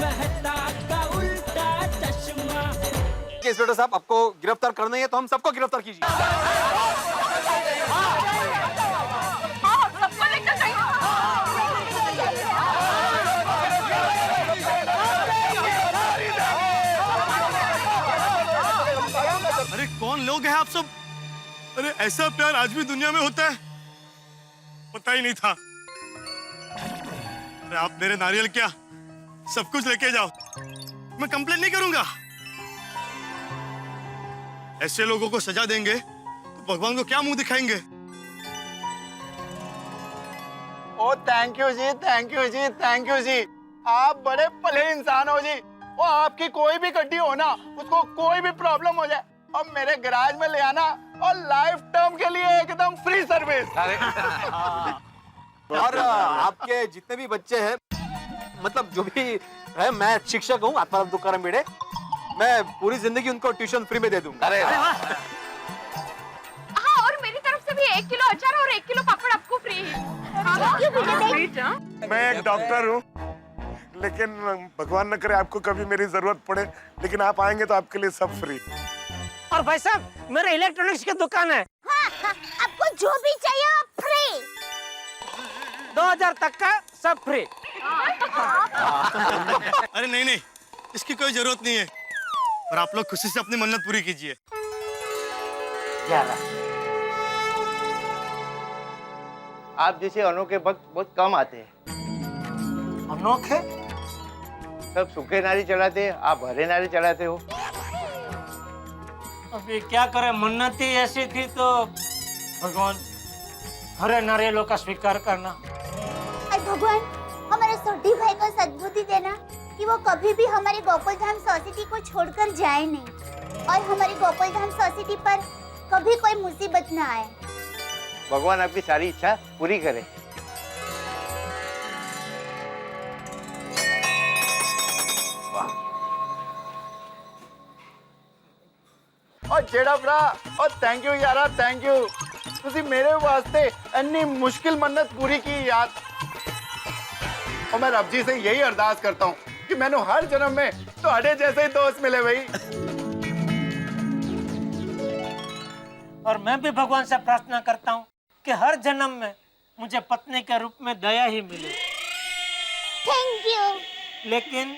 कहता का उल्टा चश्मा। इंस्पेक्टर साहब, आपको गिरफ्तार करना ही है तो हम सबको गिरफ्तार कीजिए। सबको लेकर जाइए। अरे कौन लोग हैं आप सब? अरे ऐसा प्यार आज भी दुनिया में होता है? पता ही नहीं था। अरे आप मेरे नारियल क्या सब कुछ लेके जाओ, मैं कंप्लेन नहीं करूंगा। ऐसे लोगों को सजा देंगे तो भगवान को क्या मुंह दिखाएंगे? ओ थैंक यू जी, थैंक यू जी, थैंक यू जी। आप बड़े भले इंसान हो जी। वो आपकी कोई भी गड्डी हो ना, उसको कोई भी प्रॉब्लम हो जाए और मेरे गैराज में ले आना और लाइफ टर्म के लिए एकदम फ्री सर्विस। और आपके जितने भी बच्चे हैं, मतलब जो भी है, मैं शिक्षक हूँ आत्माराम तुकाराम भिड़े, मैं पूरी जिंदगी उनको ट्यूशन फ्री में दे दूंगा। हाँ, और मेरी तरफ से भी 1 किलो अचार और 1 किलो पापड़ आपको फ्री है। मैं एक डॉक्टर हूँ, लेकिन भगवान न करे आपको कभी मेरी जरूरत पड़े, लेकिन आप आएंगे तो आपके लिए सब फ्री। और भाई साहब, मेरे इलेक्ट्रॉनिक्स की दुकान है। हाँ, आपको जो भी चाहिए फ्री। 2000 तक का सब फ्री। अरे नहीं नहीं, इसकी कोई जरूरत नहीं है। और आप लोग खुशी से अपनी मन्नत पूरी कीजिए। आप जैसे अनोखे भक्त बहुत कम आते हैं। अनोखे? सब सूखे नारी चलाते हैं, आप हरे नारी चलाते हो। अभी क्या करें, मन्नत ही ऐसी थी तो भगवान हरे नारियलों का स्वीकार करना। अरे भगवान, हमारे सोढ़ी भाई को सद्बुद्धि देना कि वो कभी भी हमारे गोकुलधाम सोसाइटी को छोड़कर जाए नहीं और हमारी गोकुलधाम सोसाइटी पर कभी कोई मुसीबत न आए। भगवान आपकी सारी इच्छा पूरी करे। और जेड़ा भरा, और थैंक यू यारा, थैंक यू। तुसी मेरे वास्ते इतनी मुश्किल मन्नत पूरी की यार। और मैं रब जी से यही अरदास करता हूँ कि मैंने हर जन्म में तुम्हारे जैसे ही दोस्त मिले भाई। और मैं भी भगवान से प्रार्थना करता हूँ कि हर जन्म में मुझे पत्नी के रूप में दया ही मिले। Thank you. लेकिन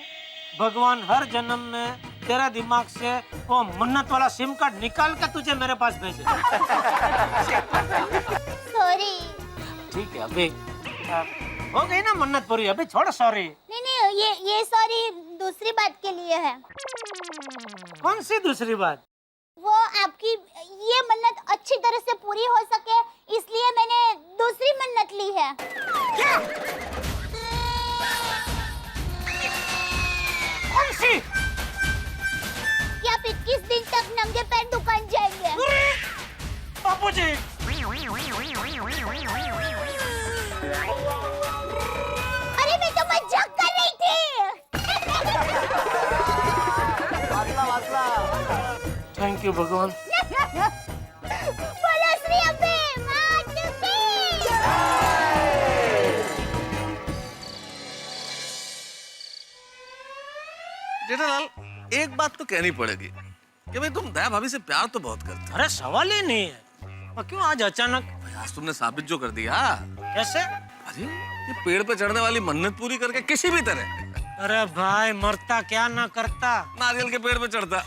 भगवान हर जन्म में तेरा दिमाग से वो मन्नत वाला सिम कार्ड निकाल कर तुझे मेरे पास भेजे। सॉरी। ठीक है, अभी हो गई ना मन्नत पूरी, अभी छोड़ सॉरी। नहीं, ये सॉरी दूसरी बात के लिए है। कौन सी दूसरी बात? वो आपकी ये मन्नत अच्छी तरह से पूरी हो सके, इसलिए मैंने दूसरी मन्नत ली है। क्या? कौन सी? कि आप 21 दिन तक नंगे पैर दुकान जाएंगे। बापूजी, अरे मैं तो मजाक कर रही थी। थैंक यू भगवान। बोलो श्री अम्बे मात की। जेठालाल, एक बात तो कहनी पड़ेगी कि भाई तुम दया भाभी से प्यार तो बहुत करते हो। अरे सवाल ही नहीं है, और क्यों आज अचानक? आज तुमने साबित जो कर दिया। कैसे? अरे ये पेड़ पे चढ़ने वाली मन्नत पूरी करके किसी भी तरह। अरे भाई, मरता क्या ना करता, नारियल के पेड़ पे चढ़ता।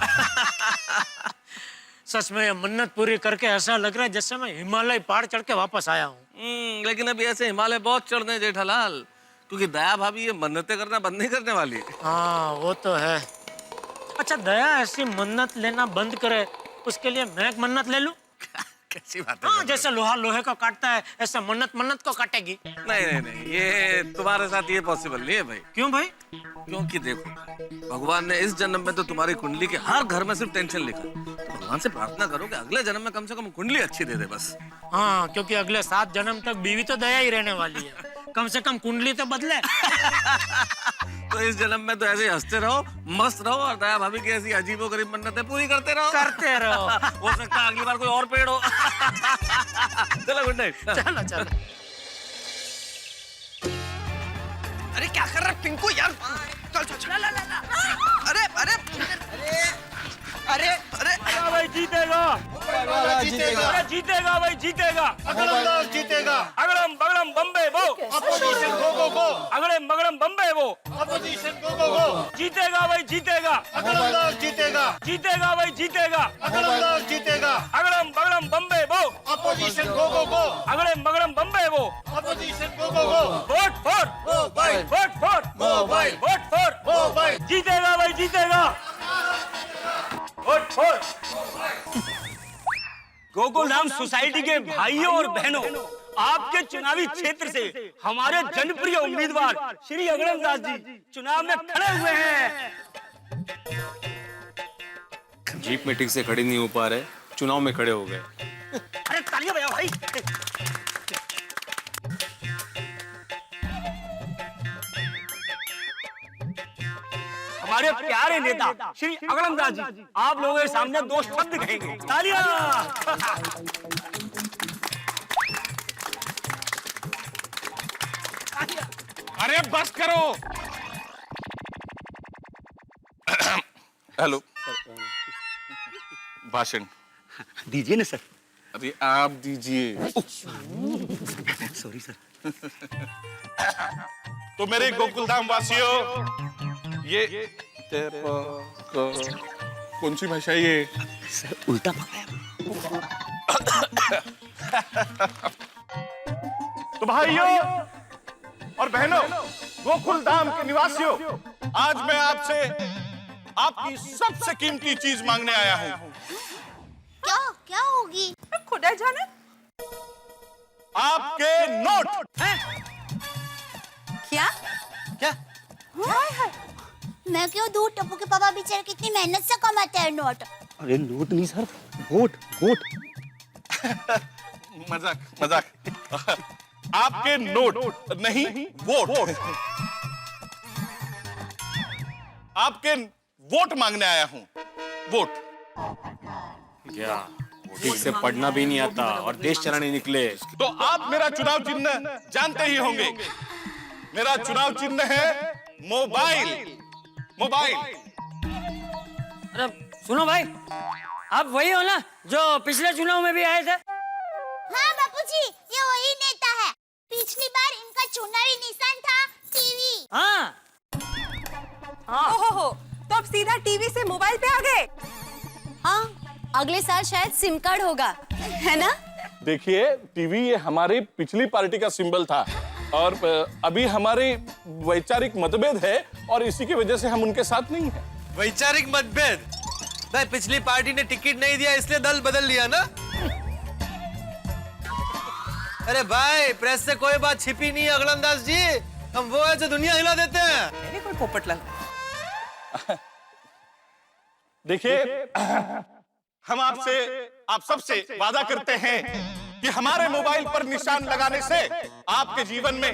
सच में ये मन्नत पूरी करके ऐसा लग रहा है जैसे मैं हिमालय पहाड़ चढ़ के वापस आया हूँ। लेकिन अभी ऐसे हिमालय बहुत चढ़ने हैं जेठालाल, क्योंकि दया भाभी ये मन्नतें करना बंद नहीं करने वाली। हाँ, वो तो है। अच्छा, दया ऐसी मन्नत लेना बंद करे, उसके लिए मैं एक मन्नत ले लूं? कैसी बात है? हाँ, जैसे लोहा लोहे को काटता है, ऐसे मन्नत मन्नत को काटेगी। नहीं नहीं नहीं, ये तुम्हारे साथ ये पॉसिबल नहीं है भाई। क्यों भाई? क्योंकि देखो, भगवान ने इस जन्म में तो तुम्हारी कुंडली के हर घर में सिर्फ टेंशन लिखा। तो भगवान से प्रार्थना करो कि अगले जन्म में कम से कम कुंडली अच्छी दे दे बस। हाँ, क्योंकि अगले 7 जन्म तक बीवी तो दया ही रहने वाली है, कम से कम कुंडली तो बदले। तो इस जन्म में तो ऐसे ही हंसते रहो, मस्त रहो और दया भाभी की ऐसी अजीबोगरीब मन्नतें पूरी करते रहो। हो सकता है अगली बार कोई और पेड़ हो। चलो, गुड नाइट। चलो चलो। अरे क्या कर रहा है पिंकू यार? चल चल चल। जीतेगा भाई जीतेगा। अगड़म जीतेगा। अगड़म बगड़म बम्बे वो। अपोजिशन गो गो। अगड़म बगड़म बम्बे वो। अपोजिशन गो। जीतेगा भाई जीतेगा। अगड़म जीतेगा। जीतेगा भाई जीतेगा। अगड़म जीतेगा। अगड़म बगड़म बम्बे वो। अपोजिशन गो। अगड़म बगड़म बम्बे वो। Opposition go. Vote for mobile. Vote for mobile. Vote for mobile. जीतेगा भाई जीतेगा। Vote for Gokul Dham society के भाइयों और बहनों, आपके चुनावी क्षेत्र से हमारे जनप्रिय उम्मीदवार श्री अगड़म दास जी चुनाव में खड़े हुए हैं। जीप में ठीक से खड़े नहीं हो पा रहे, चुनाव में खड़े हो गए। अरे तालियां बजाओ भाई। हमारे प्यारे नेता श्री अगड़म दास जी आप लोगों के सामने दो शब्द कहेंगे। तालियां। अरे बस करो। हेलो भाषण दीजिए ना सर। अरे आप दीजिए। Sorry sir. तो मेरे गोकुलधाम वासियों, ये कौन सी भाषा है ये? सर उल्टा पकाया। तो भाइयों और बहनों, गोकुलधाम के निवासियों, आज मैं आपसे आपकी सबसे कीमती चीज मांगने आया हूँ। क्या होगी? खुदा जाने। आपके नोट। क्या क्या? मैं क्यों दूं? टप्पू के पापा बेचारे कितनी मेहनत से कमाते हैं नोट। अरे नोट नहीं सर, वोट वोट। मजाक मजाक। आपके नोट नहीं वोट। आपके वोट मांगने आया हूं। वोट। क्या ठीक से पढ़ना भी नहीं आता और देश चलाने निकले। तो आप मेरा चुनाव चिन्ह जानते ही होंगे। मेरा चुनाव चिन्ह है मोबाइल। मोबाइल। अरे सुनो भाई, आप वही हो ना जो पिछले चुनाव में भी आए थे? हाँ बापूजी, ये वही नेता है। पिछली बार इनका चुनावी निशान था टीवी। हाँ। ओहो, तो अब सीधा टीवी से मोबाइल पे आ गए। हाँ, अगले साल शायद सिम कार्ड होगा, है ना? देखिए, टीवी ये हमारी पिछली पार्टी का सिंबल था और अभी हमारी वैचारिक मतभेद है और इसी की वजह से हम उनके साथ नहीं है। वैचारिक मतभेद? भाई पिछली पार्टी ने टिकट नहीं दिया इसलिए दल बदल लिया ना? अरे भाई प्रेस से कोई बात छिपी नहीं है अगड़म दास जी। हम वो है जो दुनिया हिला देते हैं। कोई पोपट लगा। देखिए, हम आप सबसे वादा करते हैं कि हमारे मोबाइल पर निशान लगाने से आपके जीवन में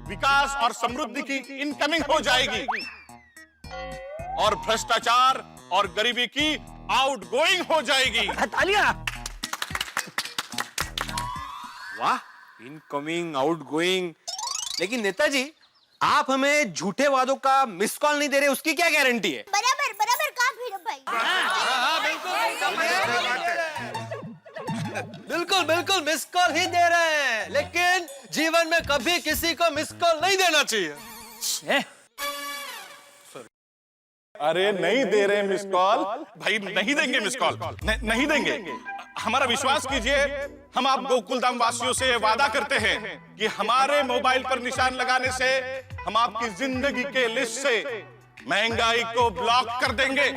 विकास और समृद्धि की इनकमिंग हो जाएगी और भ्रष्टाचार और गरीबी की आउटगोइंग हो जाएगी। तालियां। वाह, इनकमिंग आउटगोइंग। लेकिन नेताजी, आप हमें झूठे वादों का मिस कॉल नहीं दे रहे, उसकी क्या गारंटी है? बराबर कहा भीड़ भाई। बिल्कुल बिल्कुल मिस कॉल ही दे रहे हैं, लेकिन जीवन में कभी किसी को मिस कॉल नहीं देना चाहिए। अरे नहीं दे रहे मिस कॉल भाई, नहीं देंगे मिस कॉल, नहीं देंगे। हमारा विश्वास कीजिए, हम आप गोकुलधाम वासियों से वादा करते हैं कि हमारे मोबाइल पर निशान लगाने से हम आपकी जिंदगी के लिस्ट से महंगाई को ब्लॉक कर देंगे।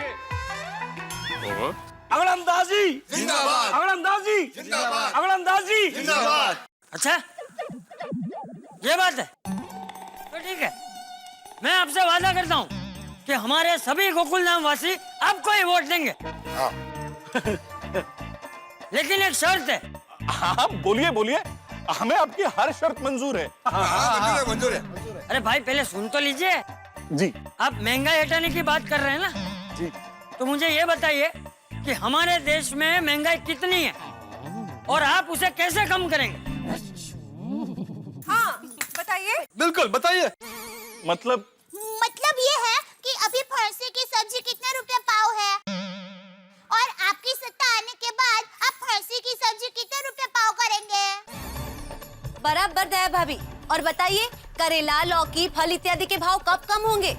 अगड़म दास जी जिंदाबाद। अगड़म दास जी जिंदाबाद। अगड़म दास जी जिंदाबाद। अच्छा, ये बात है तो ठीक है। मैं आपसे वादा करता हूँ कि हमारे सभी गोकुलधाम वासी आपको ही वोट देंगे। लेकिन एक शर्त है। हाँ बोलिए बोलिए, हमें आपकी हर शर्त मंजूर है। मंजूर है। अरे भाई पहले सुन तो लीजिए जी। आप महंगाई हटाने की बात कर रहे हैं ना जी। तो मुझे ये बताइए कि हमारे देश में महंगाई कितनी है और आप उसे कैसे कम करेंगे? हाँ बताइए। बिल्कुल बताइए। मतलब ये है कि अभी फरसी की सब्जी कितना रुपया पाव है और आपकी सत्ता आने के बाद आप फरसी की सब्जी कितना नमस्कार दया भाभी। और बताइए करेला, लौकी, फल इत्यादि के भाव कब कम होंगे?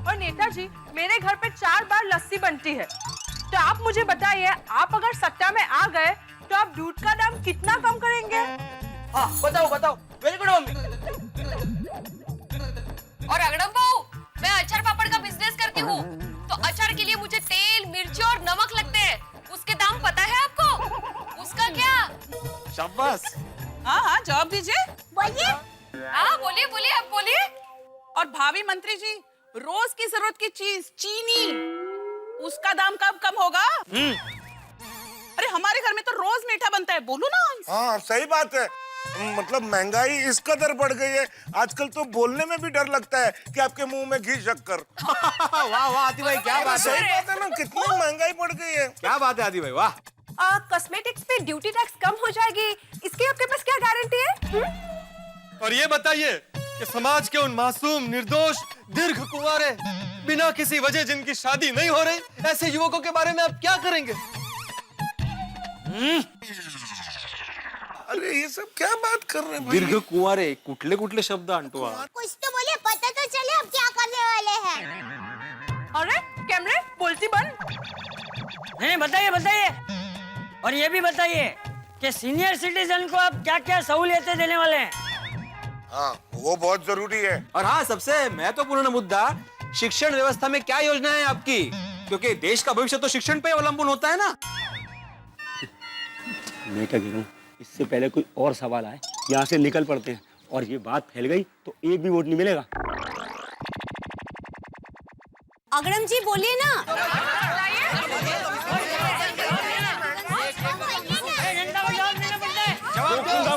और नेताजी, मेरे घर पे 4 बार लस्सी बनती है, तो आप मुझे बताइए, आप अगर सत्ता में आ गए तो आप दूध का दाम कितना कम करेंगे? हाँ बताओ बताओ, वेरी गुड मम्मी। और अगड़म बहू, मैं अचार पापड़ का बिजनेस करती हूँ, तो अचार के लिए मुझे तेल, मिर्ची और नमक लगते हैं। उसके दाम पता है आपको? उसका क्या? शाबाश। हाँ जवाब दीजिए। बोलिए। हाँ बोलिए बोलिए, आप बोलिए। और भावी मंत्री जी, रोज की जरूरत की चीज चीनी, उसका दाम कब कम होगा? अरे हमारे घर में तो रोज मीठा बनता है, बोलो ना। हाँ सही बात है। मतलब महंगाई इस कदर बढ़ गई है, आजकल तो बोलने में भी डर लगता है कि आपके मुंह में घी शक्कर। वाह वाह आदि भाई, क्या बात है। सही बात है ना, कितनी महंगाई बढ़ गई है। क्या बात है आदि भाई, वाह। कॉस्मेटिक्स पे ड्यूटी टैक्स कम हो जाएगी, इसकी आपके पास क्या गारंटी है? और ये बताइए कि समाज के उन मासूम, निर्दोष, दीर्घ कुंवारे, बिना किसी वजह जिनकी शादी नहीं हो रही, ऐसे युवकों के बारे में आप क्या करेंगे? अरे ये सब क्या बात कर रहे हैं भाई? दीर्घ कुंवारे, कुठले कुठले शब्द आणतो आप? कुछ तो बोले, पता तो चले अब क्या करने वाले हैं। अरे कैमरे, बोलती बंद। नहीं बताइए बताइए। और ये भी बताइए कि सीनियर सिटीजन को आप क्या क्या सहूलियतें देने वाले हैं? हाँ वो बहुत जरूरी है। और हाँ, सबसे महत्वपूर्ण मुद्दा, शिक्षण व्यवस्था में क्या योजना है आपकी, क्योंकि देश का भविष्य तो शिक्षण पे अवलंबन होता है ना। मैं क्या कह रहा हूँ, इससे पहले कोई और सवाल आए, यहाँ से निकल पड़ते हैं, और ये बात फैल गई तो एक भी वोट नहीं मिलेगा। अगड़म जी बोलिए ना।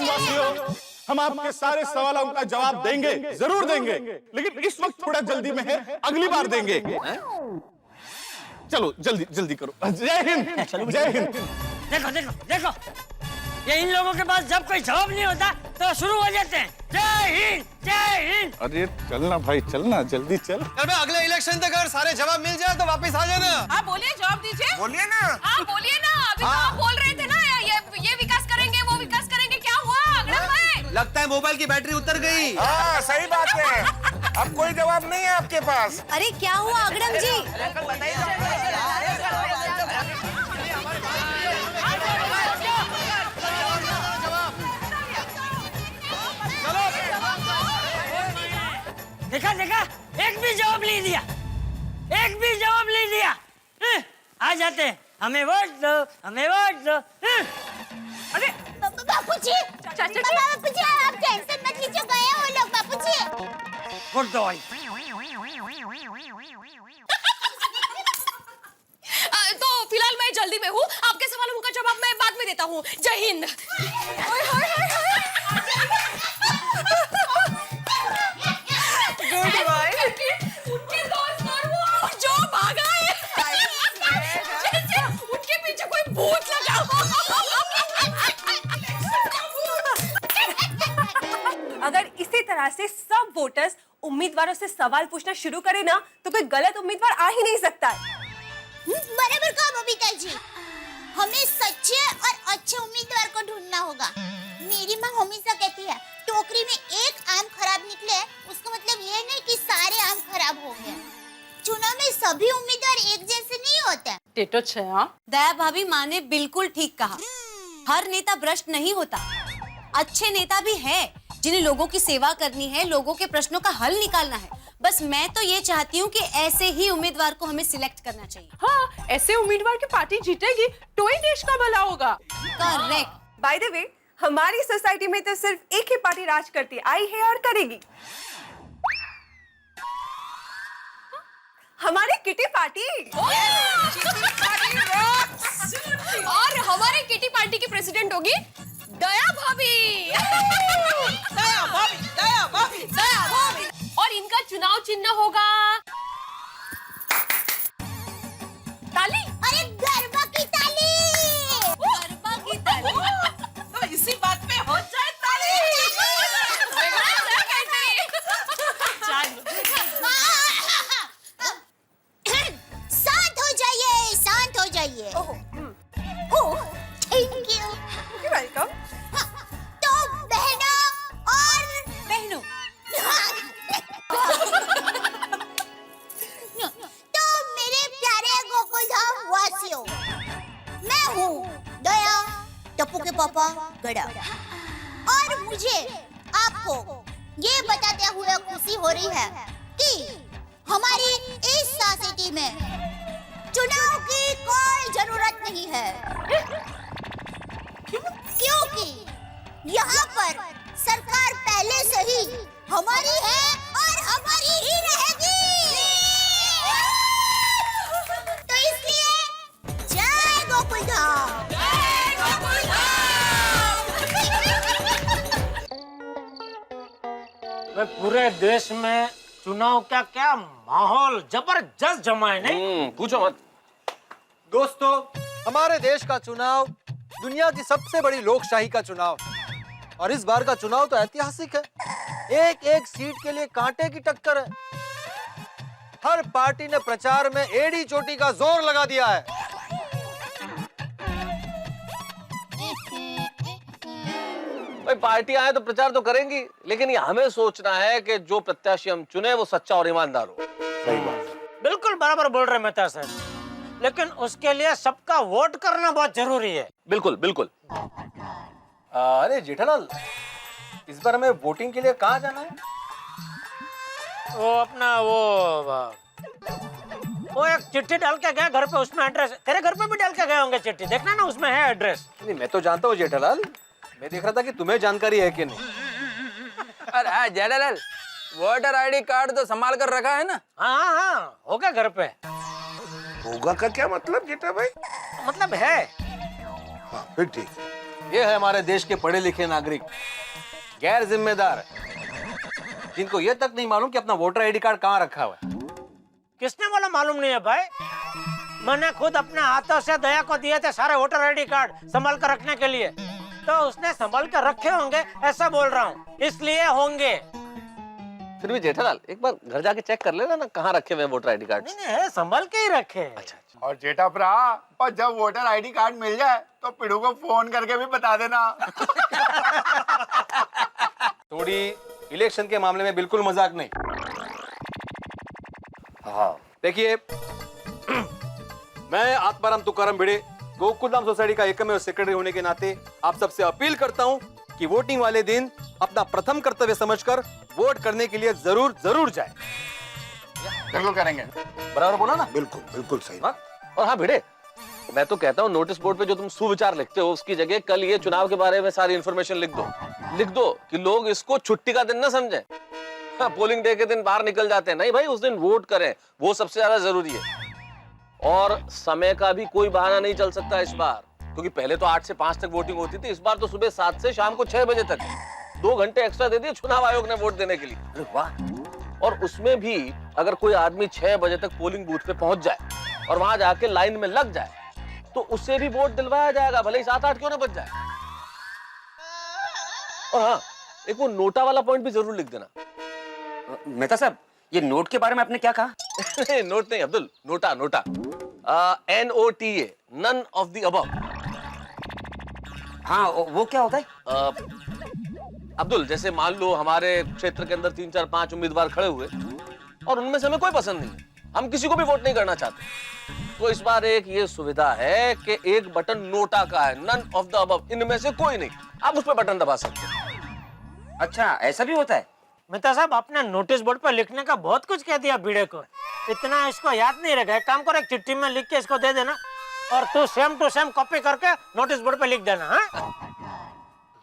वासियों, हम आपके सारे सवालों का जवाब देंगे, जरूर देंगे, लेकिन इस वक्त थोड़ा जल्दी में है, अगली बार देंगे। चलो जल्दी जल्दी करो। जय हिंद, जय हिंद। देखो देखो देखो, ये इन लोगों के पास जब कोई जवाब नहीं होता तो शुरू हो जाते हैं, जय हिंद जय हिंद। अरे चलना भाई, चलना, जल्दी चल। अरे अगले इलेक्शन तक अगर सारे जवाब मिल जाए तो वापस आ जाना। हाँ बोलिए, जवाब दीजिए। बोलिए ना। हाँ बोलिए ना, अभी तो आप बोल रहे थे ना, ये विकास करेंगे, वो विकास करेंगे, क्या हुआ अगड़म भाई? लगता है मोबाइल की बैटरी उतर गई। हाँ सही बात है, अब कोई जवाब नहीं है आपके पास। अरे क्या हुआ अगड़म जी? देखा देखा, एक भी जवाब नहीं दिया, एक भी जवाब नहीं दिया। आ जाते हैं, हमें वोट दो, हमें वोट दो। अरे बापूजी, बापूजी आप टेंशन मत लीजिए, गए वो लोग बापूजी। वोट दो भाई। तो फिलहाल मैं जल्दी में हूँ, आपके सवालों का जवाब मैं बाद में देता हूँ। जय हिंद। उनके दोस्त और वो जो भागा है, जैसे उनके पीछे कोई भूत लगा हो। अगर इसी तरह से सब वोटर्स उम्मीदवारों से सवाल पूछना शुरू करें ना, तो कोई गलत उम्मीदवार आ ही नहीं सकता है। बराबर कहा बबीता जी, हमें सच्चे और अच्छे उम्मीदवार को ढूंढना होगा। मेरी माँ हमेशा कहती है, टोकरी में एक आम खराब निकले, उसका मतलब ये नहीं कि सारे आम खराब हो गए। चुनाव में सभी उम्मीदवार एक जैसे नहीं होते। दया भाभी माँ ने बिल्कुल ठीक कहा, हर नेता भ्रष्ट नहीं होता। अच्छे नेता भी है जिन्हें लोगों की सेवा करनी है, लोगों के प्रश्नों का हल निकालना है। बस मैं तो ये चाहती हूँ कि ऐसे ही उम्मीदवार को हमें सिलेक्ट करना चाहिए। हाँ, ऐसे उम्मीदवार की पार्टी जीतेगी तो ही देश का भला होगा। करेक्ट। बाय द वे, हमारी सोसाइटी में तो सिर्फ एक ही पार्टी राज करती आई है और करेगी, हमारी किटी पार्टी। और हमारे किटी पार्टी की प्रेसिडेंट होगी दया भाभी। दया भाभी, दया भाभी, दया भाभी। और इनका चुनाव चिन्ह होगा ताली। अरे गरबा की ताली। गरबा की ताली। तो इसी बात पे हो जाए ताली। शांत हो जाइए, शांत हो जाइए। ओह, थैंक यू। वेलकम। तो बड़ा। और मुझे आपको ये बताते हुए खुशी हो रही है कि हमारी इस सोसाइटी में चुनाव की कोई जरूरत नहीं है, क्योंकि यहाँ पर सरकार पहले से ही हमारी है और हमारी ही रहेगी। तो इसलिए जय गोकुलधाम। जय गोकुलधाम। पूरे देश में चुनाव का क्या माहौल जबरदस्त जमा है नहीं? पूछो मत। दोस्तों, हमारे देश का चुनाव दुनिया की सबसे बड़ी लोकशाही का चुनाव है और इस बार का चुनाव तो ऐतिहासिक है। एक एक सीट के लिए कांटे की टक्कर है। हर पार्टी ने प्रचार में एड़ी चोटी का जोर लगा दिया है। भाई पार्टियां आए तो प्रचार तो करेंगी, लेकिन ये हमें सोचना है कि जो प्रत्याशी हम चुने वो सच्चा और ईमानदार हो। सही बात। बिल्कुल बराबर बोल रहे मेहता साहब, लेकिन उसके लिए सबका वोट करना बहुत जरूरी है। बिल्कुल बिल्कुल। अरे जेठालाल, इस बार हमें वोटिंग के लिए कहाँ जाना है? वो अपना वो एक चिट्ठी डाल के गया घर पे, उसमें एड्रेस। तेरे घर पे भी डाल के गए होंगे चिट्ठी, देखना ना उसमें है एड्रेस। नहीं, मैं तो जानता हूँ जेठालाल, मैं देख रहा था कि तुम्हें जानकारी है कि नहीं। अरे हाँ जेठालाल, वोटर आईडी कार्ड तो संभाल कर रखा है ना? हाँ हाँ होगा घर पे। होगा का क्या मतलब जेठा भाई? मतलब है। हाँ, फिर ठीक। ये है हमारे देश के पढ़े लिखे नागरिक, गैर जिम्मेदार, जिनको ये तक नहीं मालूम कि अपना वोटर आईडी कार्ड कहाँ रखा हुआ है। किसने बोला मालूम नहीं है भाई? मैंने खुद अपने हाथों से दया को दिए थे सारे वोटर आईडी कार्ड संभाल कर रखने के लिए, तो उसने संभाल कर रखे होंगे ऐसा बोल रहा हूँ, इसलिए होंगे। फिर भी जेठालाल एक बार घर जाके चेक कर लेना ना कहाँ रखे हुए वोटर आईडी कार्ड। नहीं है, संभाल के ही रखे। अच्छा। और जेठा भरा, और जब वोटर आईडी कार्ड मिल जाए तो पिड़ू को फोन करके भी बता देना। थोड़ी इलेक्शन के मामले में बिल्कुल मजाक नहीं। हाँ देखिए, मैं आत्माराम तुकाराम भिड़े, गोकुलधाम सोसाइटी का एकमेव सेक्रेटरी होने के नाते आप सबसे अपील करता हूं कि वोटिंग वाले दिन अपना प्रथम कर्तव्य समझकर वोट करने के लिए जरूर जरूर जाए। बिल्कुल करेंगे। बराबर बोला ना? बिल्कुल बिल्कुल सही। हाँ? और हाँ भिड़े, मैं तो कहता हूँ नोटिस बोर्ड पे जो तुम सुविचार लिखते हो उसकी जगह कल ये चुनाव के बारे में सारी इन्फॉर्मेशन लिख दो कि लोग इसको छुट्टी का दिन ना समझें। हाँ, पोलिंग डे के दिन बाहर निकल जाते हैं, नहीं भाई उस दिन वोट करें, वो सबसे ज्यादा जरूरी है। और समय का भी कोई बहाना नहीं चल सकता इस बार, क्योंकि पहले तो 8 से 5 तक वोटिंग होती थी, इस बार तो सुबह 7 से शाम को 6 बजे तक 2 घंटे एक्स्ट्रा दे दिए चुनाव आयोग ने वोट देने के लिए। अरे वाह। और उसमें भी अगर कोई आदमी 6 बजे तक पोलिंग बूथ पे पहुंच जाए और वहां जाके लाइन में लग जाए तो उससे भी वोट दिलवाया जाएगा, भले ही 7-8 क्यों ना बच जाए। और हाँ, एक वो नोटा वाला पॉइंट भी जरूर लिख देना। मेहता साहब, ये नोट के बारे में आपने क्या कहा? नोट नहीं Abdul, NOTA NOTA, none of the above. हाँ, वो क्या होता है? अब्दुल, जैसे मान लो हमारे क्षेत्र के अंदर 3, 4, 5 उम्मीदवार खड़े हुए और उनमें से हमें कोई पसंद नहीं है, हम किसी को भी वोट नहीं करना चाहते, तो इस बार एक ये सुविधा है कि एक बटन नोटा का है, नन ऑफ द अबव, इनमें से कोई नहीं, आप उस पर बटन दबा सकते हैं। अच्छा, ऐसा भी होता है? मेहता साहब, आपने नोटिस बोर्ड पर लिखने का बहुत कुछ कह दिया भिड़े को, इतना इसको याद नहीं रखा। एक काम करो, एक चिट्ठी में लिख के इसको दे देना और तू सेम टू सेम कॉपी करके नोटिस बोर्ड पे लिख देना। हाँ?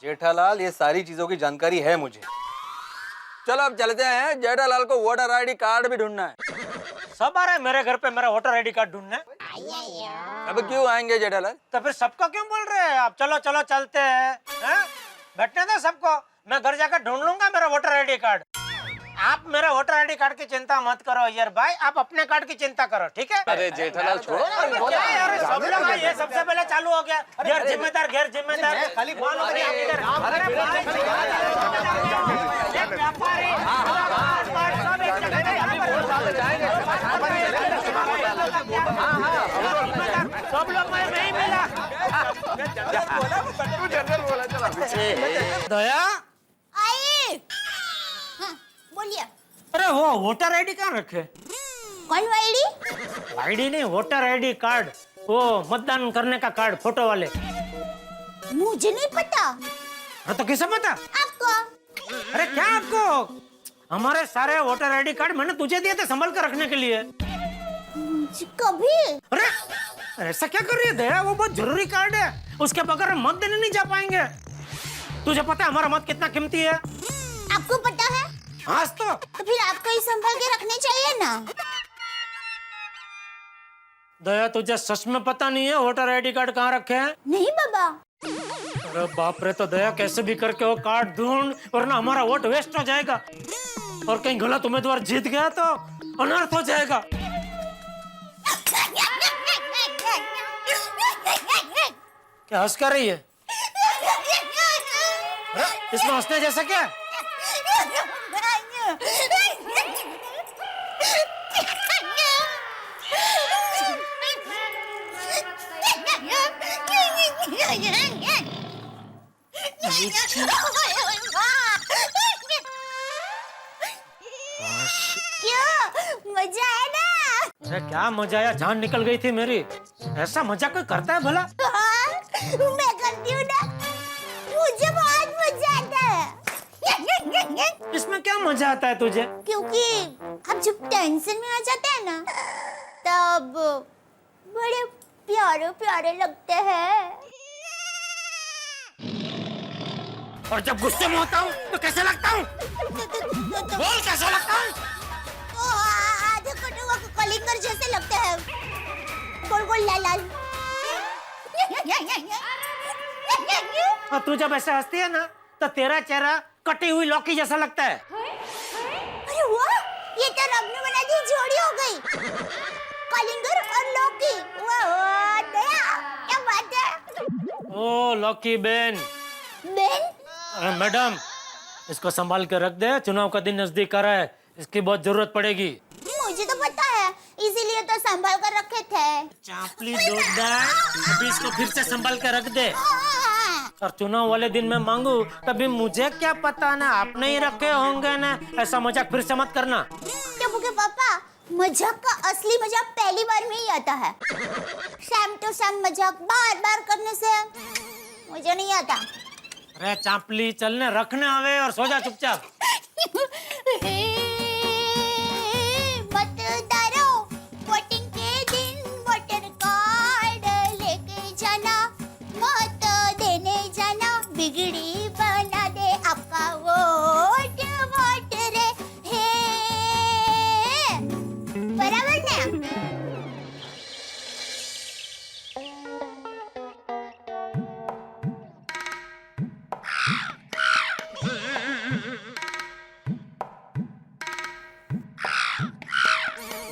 जेठालाल, ये सारी चीजों की जानकारी है मुझे। चलो अब चलते हैं, जेठालाल को वोटर आईडी कार्ड भी ढूंढना है। सब आ रहे हैं मेरे घर पे मेरा वोटर आईडी कार्ड ढूंढने। अब क्यों आएंगे जेठालाल? तो फिर सबको क्यों बोल रहे हैं आप? चलो चलो चलते हैं, बैठने दो सबको, मैं घर जाकर ढूंढ लूंगा मेरा वोटर आईडी कार्ड। आप मेरे वोटर आईडी कार्ड की चिंता मत करो यार भाई, आप अपने कार्ड की चिंता करो, ठीक है? अरे जेठालाल छोड़ो ना, क्या यार, सब लोग ये सबसे पहले चालू हो गया, गैर जिम्मेदार सब लोग मैं नहीं मिला। दया आइए। हाँ, बोलिए। अरे वो वोटर आईडी कहाँ रखे? कौन आईडी? आईडी नहीं, वोटर आईडी कार्ड, वो मतदान करने का कार्ड, फोटो वाले। मुझे नहीं पता। हाँ तो किसे पता? आपको। अरे क्या आपको? हमारे सारे वोटर आईडी कार्ड मैंने तुझे दिए थे संभाल कर रखने के लिए। कभी? अरे ऐसा क्या कर रही है दया? वो बहुत जरूरी कार्ड है, उसके बगैर हम मत देने नहीं जा पाएंगे। तुझे पता है हमारा मत कितना कीमती है? आपको पता है? हाँ तो फिर आपको ही संभाल के रखने चाहिए ना। दया तुझे सच में पता नहीं है वोटर आईडी कार्ड कहाँ रखे हैं? नहीं बाबा। अरे बाप रे, तो दया कैसे भी करके वो कार्ड ढूंढ, वरना हमारा वोट वेस्ट हो जाएगा और कहीं गलत उम्मीदवार जीत गया तो अनर्थ हो जाएगा। क्या हंस कर रही है? अरे इसमें हंसने जैसा क्या है? क्यों? मजा आया ना? अरे क्या मजा आया, जान निकल गई थी मेरी। ऐसा मजा कोई करता है भला? हाँ, मैं करती हूँ ना, मुझे बहुत मजा आता है। इसमें क्या मजा आता है तुझे? क्योंकि आप जब टेंशन में आ जाते हैं ना, तब बड़े प्यारे प्यारे लगते हैं। और जब गुस्से में होता हूँ तो कैसे लगता हूँ? बोल कैसे लगता हूँ? आधे कटे हुए कलिंगर जैसे लगते हैं, गोल गोल लाल लाल। और तू जब ऐसे हंसती है ना तो तेरा चेहरा कटी हुई लौकी जैसा लगता है। अरे वाह, ये तो रब ने बना दी जोड़ी हो गई, कलिंगर और लौकी। वाह दया, क्या बात है। ओ लौकी बेन। बेन? अरे मैडम, इसको संभाल के रख दे, चुनाव का दिन नजदीक आ रहा है, इसकी बहुत जरूरत पड़ेगी। मुझे तो पता है, इसीलिए तो संभाल कर रखे थे। चापली डोडा, अभी इसको फिर से संभाल के रख दे। और चुनाव वाले दिन मैं मांगू तभी मुझे क्या पता ना, आपने ही रखे होंगे ना। ऐसा मजाक फिर से मत करना। टप्पू के पापा, मजाक का असली मजाक पहली बार में ही आता है। सैम टू सैम मजाक बार बार करने से मुझे नहीं आता। अरे चापली, चलने रखने आवे और सो जा चुपचाप। मतदारों, वोटिंग के दिन वोटर कार्ड लेके जाना, मत देने जाना, बिगड़ी बना दे आपका वोट, वोट रे हे। बराबर ना?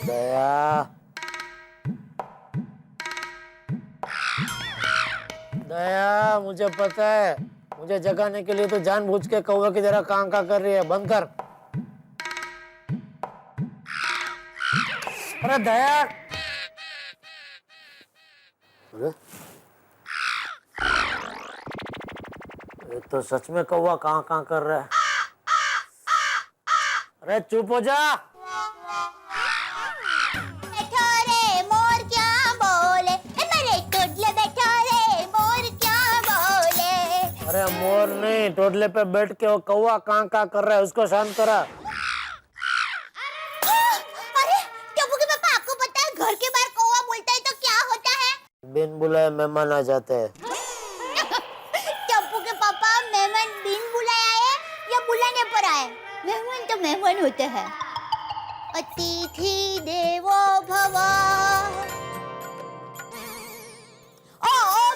दया, दया, मुझे पता है, मुझे जगाने के लिए तो जानबूझ के कौवा की तरह कांका कर रही है। बंद कर। अरे दया, अरे ये तो सच में कौवा कां कर रहा है। अरे चुप हो जा। बैठो रे मोर क्या बोले, मेरे टोडले बैठो रे मोर क्या बोले। अरे मोर नहीं, टोडले पे बैठ के वो कौवा कां कर रहा है, उसको शांत करा। अरे टप्पू के पापा, आपको पता है घर के बाहर कौवा बोलता है तो क्या होता है? बिन बुलाए मेहमान आ जाते हैं। टप्पू के पापा, मेहमान बिन बुलाए आए या बुलाने पर आए? मेहमान तो मेहमान होते हैं। अतिथि देवो भव। ओ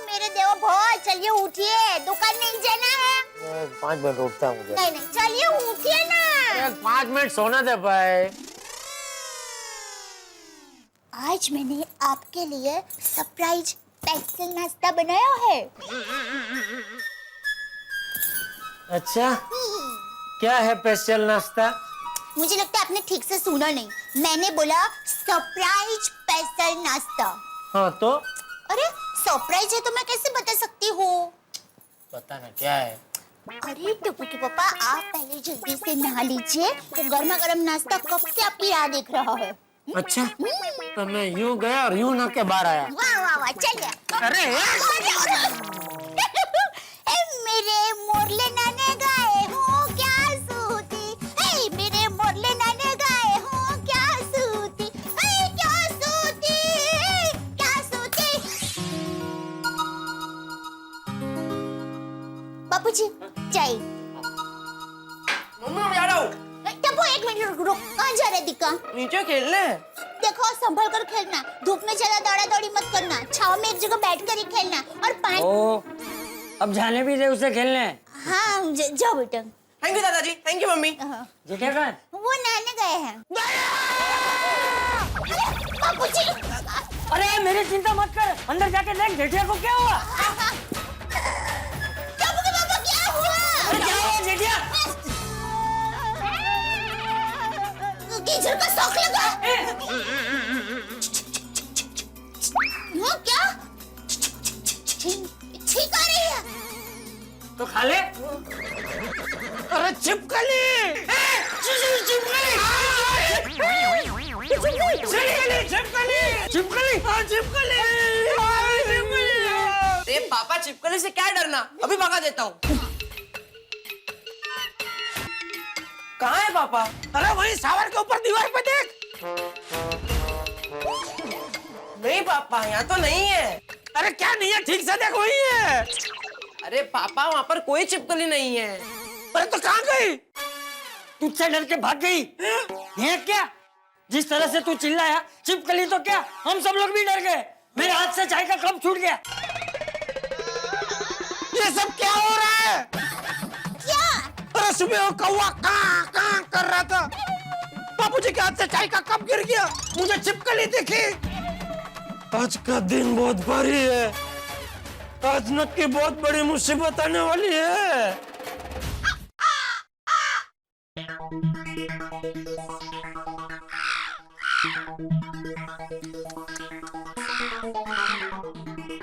मेरे देवो भव, चलिए उठिए, दुकान नहीं जाना है। 5 मिनट उठता है मुझे। नहीं, चलिए उठिए ना। 5 मिनट सोने दे भाई। आज मैंने आपके लिए सरप्राइज स्पेशल नाश्ता बनाया है। अच्छा, क्या है स्पेशल नाश्ता? मुझे लगता है आपने ठीक से सुना नहीं, मैंने बोला सरप्राइज स्पेशल नाश्ता। हाँ तो? अरे सरप्राइज है तो मैं कैसे बता सकती हूँ? पता ना क्या है। अरे टप्पू के पापा, आप पहले जल्दी से नहा लीजिए, तो गर्मा गर्म नाश्ता कब से आपकी राह देख रहा है। अच्छा, तो मैं यूं गया और यूं ना के बाहर आया। वाह वाह वाह, चलिए। अरे मेरे मोरले चाहिए। मम्मी मैं जा रहा हूँ। टप्पू एक मिनट रुक रुक, कहाँ जा रहे दिक्का? नीचे खेलने। देखो संभल कर खेलना, धूप में ज्यादा दौड़ा दौड़ी मत करना, छाव में एक जगह बैठ कर ही खेलना और पानी। ओ, अब जाने भी दे उसे खेलने। हाँ जाओ बेटा। थैंक यू दादाजी, थैंक यू मम्मी। जेठिया कहाँ है? वो नहाने गए हैं। बाबूजी। अरे मेरी चिंता मत कर, अंदर जाके देख जेठिया को क्या हुआ। टप्पू के पापा क्या हुआ? अरे क्या हुआ जेठिया? कीचड़ का शौक लगा? वो क्या? छींक आ रही है। तो खा ले। अरे छिपकली! छिपकली! अरे पापा छिपकली से क्या डरना, अभी भगा देता हूँ। कहाँ है पापा? अरे वही सावर के ऊपर दीवार पे देख। नहीं पापा, यहाँ तो नहीं है। अरे क्या नहीं है, ठीक से देख, वही है। अरे पापा वहाँ पर कोई छिपकली नहीं है। अरे तो कहाँ गई? तुझसे डर के भाग गई है क्या? जिस तरह से तू चिल्लाया, छिपकली तो क्या, हम सब लोग भी डर गए। मेरे हाथ से चाय का कप छूट गया। ये सब क्या हो रहा है? क्या? अरे सुबह वो कौवा कां कां कर रहा था, बाबूजी के हाथ से चाय का कप गिर गया, मुझे छिपकली दिखी। आज का दिन बहुत भारी है, आज नट की बहुत बड़ी मुसीबत आने वाली है।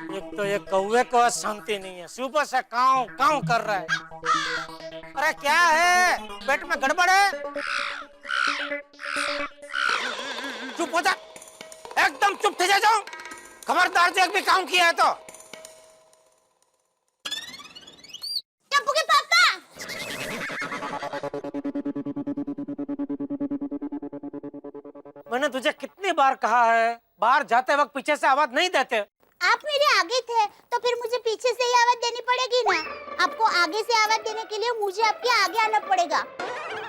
एक तो ये कौवे को शांति नहीं है, सुबह से काऊ काऊ कर रहा है। अरे क्या है, पेट में गड़बड़ है? चुप हो जा, एकदम चुप थे जाओ, खबरदार जो एक भी काम किया है तो। टप्पू के पापा। मैंने तुझे कितनी बार कहा है, बाहर जाते वक्त पीछे से आवाज नहीं देते। आप मेरे आगे थे तो फिर मुझे पीछे से ही आवाज देनी पड़ेगी ना। आपको आगे से आवाज देने के लिए मुझे आपके आगे आना पड़ेगा,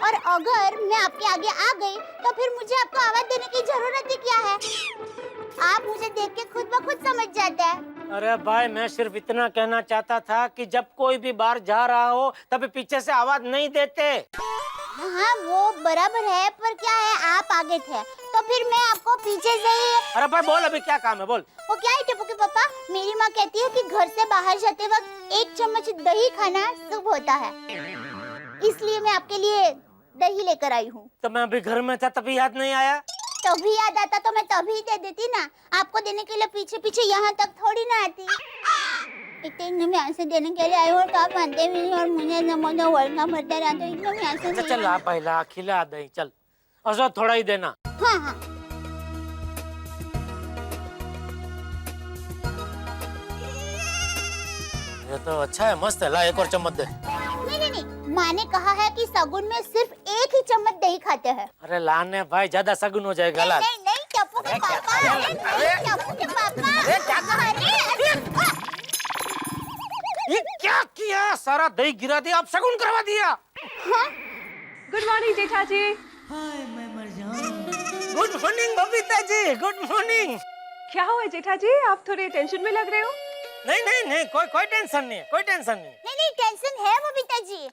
और अगर मैं आपके आगे आ गई तो फिर मुझे आपको आवाज देने की जरूरत ही क्या है? आप मुझे देख के खुद ब खुद समझ जाते हैं। अरे भाई, मैं सिर्फ इतना कहना चाहता था कि जब कोई भी बाहर जा रहा हो तभी पीछे से आवाज नहीं देते। हाँ वो बराबर है, पर क्या है, आप आगे थे तो फिर मैं आपको पीछे से ही। अरे भाई बोल, अभी क्या काम है, बोल। वो क्या है टप्पू के पापा, मेरी माँ कहती है कि घर से बाहर जाते वक्त 1 चम्मच दही खाना शुभ होता है, इसलिए मैं आपके लिए दही लेकर आई हूँ। तो मैं अभी घर में था तभी याद नहीं आया? तभी याद आता तो मैं तभी दे देती ना, आपको देने के लिए पीछे पीछे यहाँ तक थोड़ी ना आती। इतने में यहाँ से देने के लिए आई हूँ, तो आप मानते भी नहीं और मुझे नमोना वर्णा भरता रहा, तो इतने में यहाँ से। चल आ पहला खिला दही, चल और थोड़ा ही देना। हाँ हाँ ये तो अच्छा है, मस्त है, ला एक और चम्मच दे। नहीं, माँ ने कहा है कि सगुन में सिर्फ 1 ही चम्मच दही खाते हैं। अरे लाने भाई, ज्यादा सगुन हो जाएगा। ला नहीं टप्पू के पापा, टप्पू के पापा। ये क्या किया, सारा दही गिरा दिया, अब सगुन करवा दिया। गुड मॉर्निंग जेठा जी। Good morning Babita ji, good morning. क्या हुआ जेठा जी, आप थोड़े टेंशन में लग रहे हो? नहीं, कोई टेंशन नहीं है, कोई टेंशन नहीं। नहीं टेंशन है बबीता जी।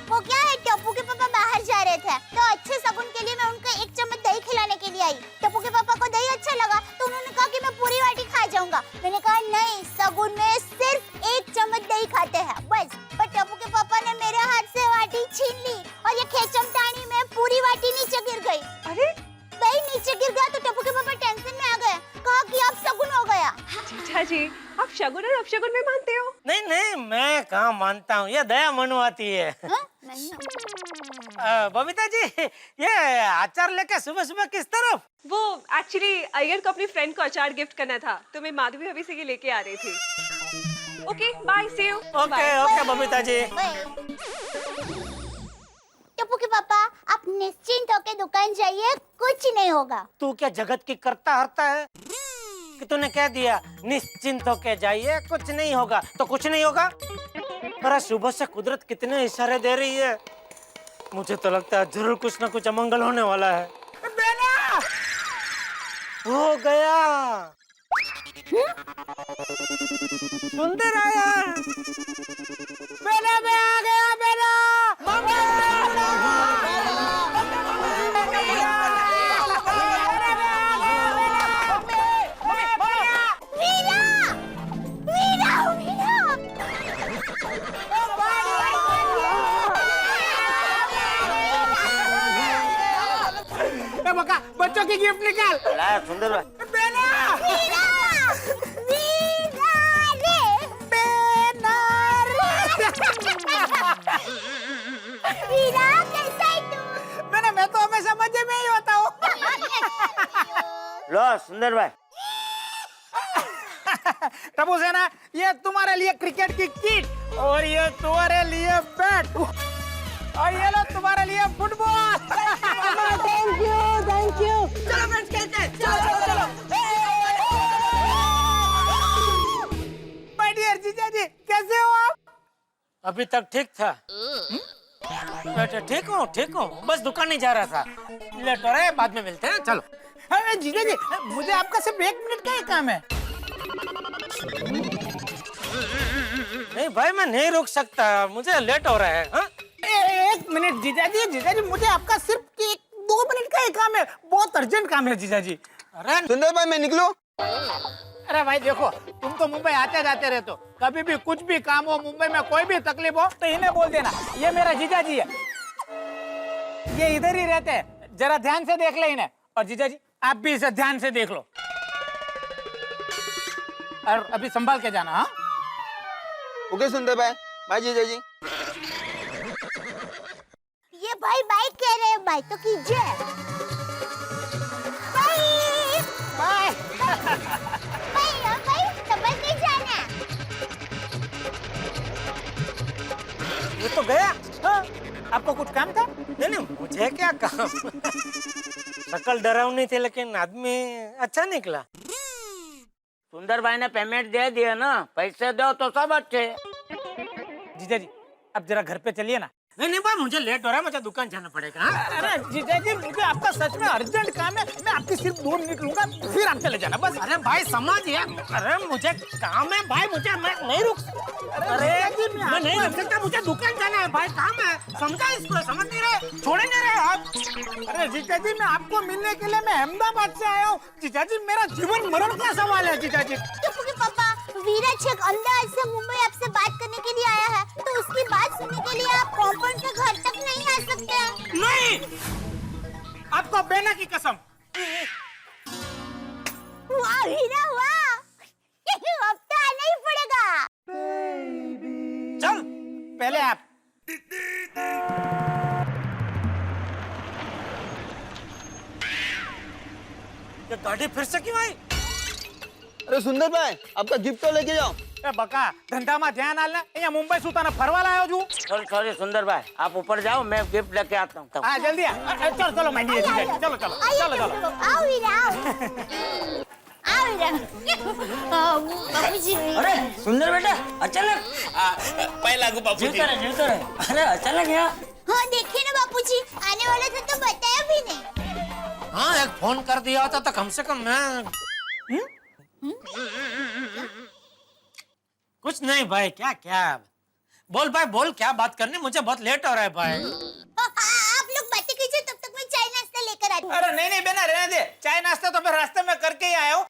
वो क्या है, टप्पू के पापा बाहर जा रहे थे तो अच्छे सगुन के लिए मैं उनको 1 चम्मच दही खिलाने के लिए आई। टप्पू के पापा को दही अच्छा लगा तो उन्होंने कहा कि मैं पूरी वाटी खा जाऊंगा। मैंने कहा नहीं, सगुन में सिर्फ 1 चम्मच दही खाते हैं बस। पर टप्पू के पापा ने मेरे हाथ से वाटी छीन ली और ये खेचमटानी में पूरी वाटी नीचे गिर गई। अरे दही नीचे गिर गया तो टप्पू के पापा टेंशन में आ गए, कहा कि अब सगुन हो गया। जेठा जी, आप शगुन और अपशगुन में मानते हो? नहीं, मैं कहाँ मानता हूँ, ये दया मनवाती है। बबीता जी, ये अचार लेके सुबह सुबह किस तरफ? वो एक्चुअली अय्यर को अपनी फ्रेंड को अचार गिफ्ट करना था तो मैं माधवी भाभी से ये लेके आ रही थी। Okay bye, see you. Okay Babita ji. Tappu के पापा, आप निश्चिंत होकर दुकान जाइए, कुछ नहीं होगा। तू क्या जगत की करता हरता है कि तूने कह दिया निश्चिंत होके जाइए, कुछ नहीं होगा तो कुछ नहीं होगा? अरे सुबह से कुदरत कितने इशारे दे रही है, मुझे तो लगता है जरूर कुछ ना कुछ अमंगल होने वाला है। बेला! हो गया, सुंदर आया। बेला मैं आ गया, बेला! बच्चों की गिफ्ट निकाल। सुंदर भाई। मैं तो हमेशा मजे में ही होता हूँ। लो सुंदर भाई। टबू सेना, ये तुम्हारे लिए क्रिकेट की किट और ये तुम्हारे लिए बैट और ये लो तुम्हारे लिए फुटबॉल। Thank you. चलो मैच खेलते हैं, चलो। माय डियर जीजा जी, कैसे हो आप? अभी तक ठीक था। ठीक हूँ, बस दुकान नहीं जा रहा था। लेट हो रहा है, बाद में मिलते हैं, चलो। अरे जीजा जी, मुझे आपका सिर्फ 1 मिनट का ही काम है। नहीं भाई, मैं नहीं रुक सकता, मुझे लेट हो रहा है। हा? 1 मिनट जीजा जी, मुझे आपका सिर्फ 1-2 मिनट का ही काम है, बहुत अर्जेंट काम है जीजा जी। अरे सुंदर भाई मैं निकलूं? अरे भाई देखो, तुम तो मुंबई आते जाते रहते हो, कभी भी कुछ भी काम हो, मुंबई में कोई भी तकलीफ हो तो इन्हें बोल देना। ये मेरा जीजा जी है, ये इधर ही रहते हैं, जरा ध्यान से देख ले इन्हें। और जीजा जी आप भी इसे ध्यान से देख लो, और अभी संभाल के जाना। हाँ ओके सुंदर भाई, बाय जीजा जी। ये भाई बाय कह रहे हैं, बाय तो कीजिए। बाय। भाई समझ नहीं जाना। ये तो गया। हाँ, आपको कुछ काम था? नहीं, मुझे क्या काम। शक्ल डरावनी थी लेकिन आदमी अच्छा निकला। सुंदर भाई ने पेमेंट दे दिया ना, पैसे दो तो सब अच्छे। जीजा जी अब जरा घर पे चलिए ना। नहीं भाई, मुझे लेट हो रहा है, मुझे दुकान जाना पड़ेगा। अरे जीजा जी, मुझे आपका सच में अर्जेंट काम है, मैं आपकी सिर्फ 2 मिनट लूंगा, फिर आप चले जाना बस। अरे भाई समझिए, अरे मुझे काम है भाई, मैं नहीं रुक। अरे मैं नहीं रुक सकता, मुझे दुकान जाना है भाई, काम है, समझा इसको? समझ नहीं रहे, छोड़े नहीं रहे आप। अरे जीजा जी, मैं आपको मिलने के लिए मैं अहमदाबाद से आया हूँ। जीजा जी मेरा जीवन मरण का सवाल है। जीजा जी पापा, वीराज अहमदाबाद से मुंबई आपसे बात करने के लिए आया है, तो उसकी बात सुनने के लिए आप कॉम्पाउंड के घर तक नहीं आ सकते? नहीं, आपको बेना की कसम। वाह वीरा वाह, अब तो आना ही पड़ेगा। चल पहले आप। ये गाड़ी फिर से क्यों आई? अरे सुंदर भाई, आपका गिफ्ट तो लेके जाओ। ए बका, धंधा में ध्यान आलना, यहाँ मुंबई सुताना फरवा लायो जू। सॉरी सुंदर भाई, आप ऊपर जाओ, मैं गिफ्ट लेके आता हूँ। हाँ जल्दी आ। चलो मैं नहीं, चलो। आओ वीरा, आओ वीरा। बाबूजी। अरे सुंदर बेटा, अचानक पहला को बापू जी। अरे अचानक क्या? हाँ देखिए ना बापूजी, आने वाला था तो बताया भी नहीं। हाँ एक फोन कर दिया होता तो कम से कम मैं। कुछ नहीं भाई, क्या बोल भाई, बोल क्या बात करनी, मुझे बहुत लेट हो रहा है भाई। आप लोग बातें कीजिए, तब तक मैं चाय नाश्ता लेकर आती हूँ। अरे नहीं बेना, रहने दे, चाय नाश्ता तो मैं रास्ते में करके ही आया हूँ,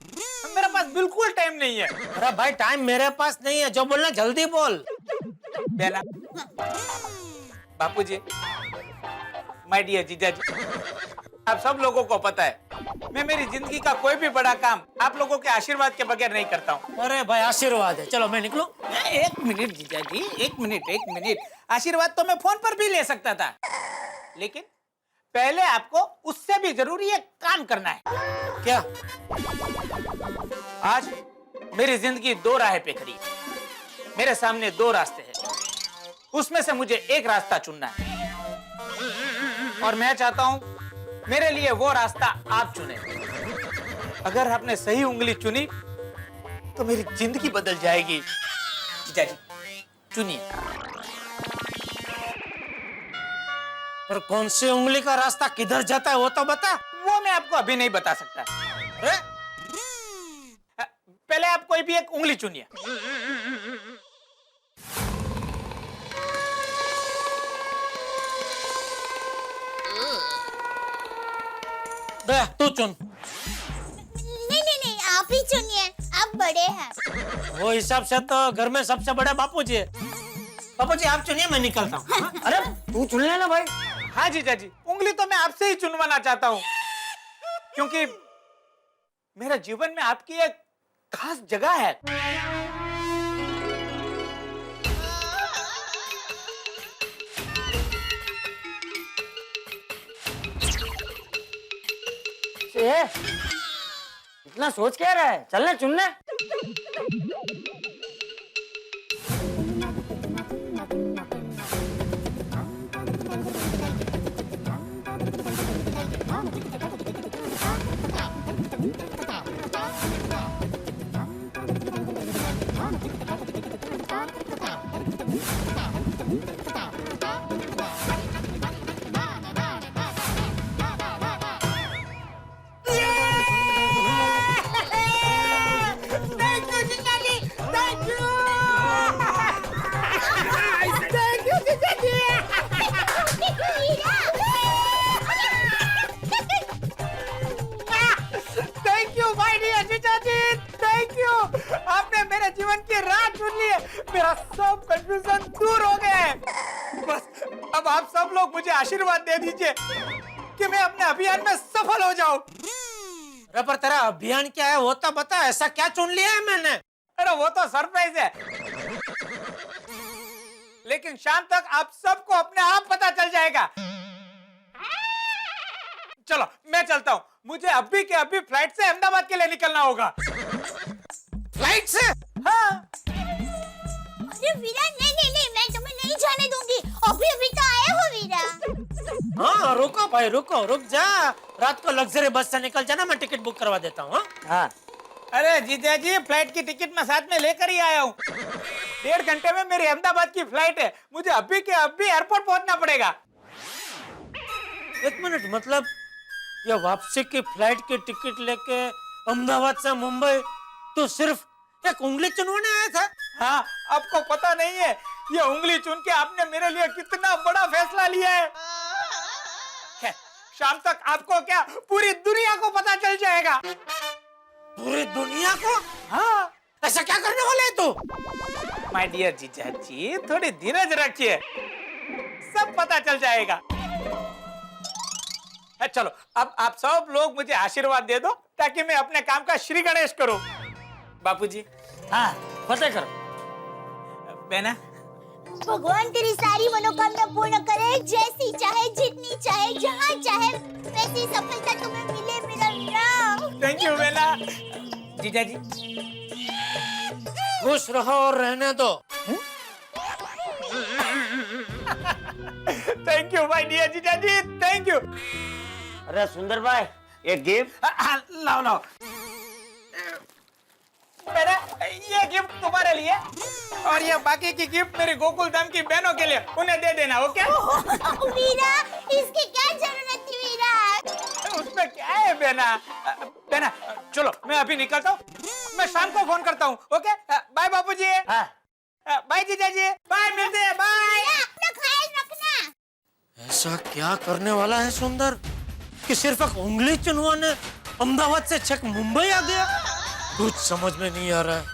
मेरे पास बिल्कुल टाइम नहीं है। अरे भाई टाइम मेरे पास नहीं है, जो बोलना जल्दी बोल। बेना, बापूजी, माय डियर जीजा जी, आप सब लोगों को पता है मैं मेरी जिंदगी का कोई भी बड़ा काम आप लोगों के आशीर्वाद के बगैर नहीं करता हूँ। अरे भाई आशीर्वाद है, चलो मैं निकलूं। 1 मिनट जीजा जी, 1 मिनट। आशीर्वाद तो मैं फोन पर भी ले सकता था, लेकिन पहले आपको उससे भी जरूरी एक काम करना है। क्या? आज मेरी जिंदगी 2 राहें पे खड़ी है, मेरे सामने 2 रास्ते हैं, उसमें से मुझे एक रास्ता चुनना है, और मैं चाहता हूं मेरे लिए वो रास्ता आप चुने। अगर आपने सही उंगली चुनी तो मेरी जिंदगी बदल जाएगी। जीजा जी चुनिए। पर कौन सी उंगली का रास्ता किधर जाता है वो तो बता। वो मैं आपको अभी नहीं बता सकता। अरे पहले आप कोई भी एक उंगली चुनिए। दया तू चुन। नहीं, आप ही चुनिए, आप बड़े हैं। वो हिसाब से तो घर में सबसे बड़ा बापू जी है। बापू जी आप चुनिए, मैं निकलता हूँ। अरे तू चुन लेना भाई। हाँ जीजा जी, उंगली तो मैं आपसे ही चुनवाना चाहता हूँ, क्योंकि मेरे जीवन में आपकी एक खास जगह है। इतना सोच क्या रहा है? चलना चुनना। थैंक यू भाई जीजा जी, थैंक यू। आपने मेरे जीवन की राह चुन ली है, मेरा सब कंफ्यूजन दूर हो गया है। बस अब आप सब लोग मुझे आशीर्वाद दे दीजिए कि मैं अपने अभियान में सफल हो जाऊं। अरे पर तेरा अभियान क्या है वो तो बता, ऐसा क्या चुन लिया है मैंने? अरे वो तो सरप्राइज है, लेकिन शाम तक आप सबको अपने आप पता चल जाएगा। चलो मैं चलता हूँ, मुझे अभी के अभी फ्लाइट से अहमदाबाद के लिए निकलना होगा। फ्लाइट से? हाँ। अरे वीरा, नहीं, मैं तुम्हें नहीं जाने दूंगी। अभी तो आए हो वीरा। हाँ रुको भाई, रुक जा। रात को लग्जरी बस से निकल जाना, मैं टिकट बुक करवा देता हूँ। हाँ। अरे जीजा जी, फ्लाइट की टिकट मैं साथ में लेकर ही आया हूँ। 1.5 घंटे में मेरी अहमदाबाद की फ्लाइट है, मुझे अभी के अभी एयरपोर्ट पहुंचना पड़ेगा। 1 मिनट, मतलब ये वापसी की फ्लाइट की टिकट लेके अहमदाबाद से मुंबई तो सिर्फ एक उंगली चुनवाने आया था? हाँ, आपको पता नहीं है ये उंगली चुन के आपने मेरे लिए कितना बड़ा फैसला लिया है। शाम तक आपको क्या पूरी दुनिया को पता चल जाएगा। पूरी दुनिया को? हाँ। ऐसा क्या करने वाले हैं तू? माय डियर जीजा जी, थोड़ी धीरज रखिए, सब पता चल जाएगा। चलो अब आप सब लोग मुझे आशीर्वाद दे दो ताकि मैं अपने काम का श्री गणेश करूं। बापूजी। हाँ, फतेह करो। बेना, भगवान तेरी सारी मनोकामना पूर्ण करे, जैसी चाहे, जितनी चाहे, जहाँ चाहे, वैसी सफलता तुम्हें मिले मेरा वीरा। थैंक यू बेना। जीजा जी खुश रहो और रहने दो। थैंक यू भाई डियर जीजा जी, थैंक यू। अरे सुंदर भाई, ये गिफ्ट लाओ। मेरा ये गिफ्ट तुम्हारे लिए और ये बाकी की गिफ्ट मेरी गोकुल धाम की बहनों के लिए, उन्हें दे देना। ओके? वीरा, इसकी क्या जरूरत थी वीरा? उसमें क्या है बेना, चलो मैं अभी निकलता हूँ, मैं शाम को फोन करता हूँ। ओके, बाय बापूजी। बाय जीजा जी, बाय, मिलते हैं, बाय। अपना ख्याल रखना। ऐसा क्या करने वाला है सुंदर कि सिर्फ एक उंगली चुनवाने अहमदाबाद से छक मुंबई आ गया? कुछ समझ में नहीं आ रहा है।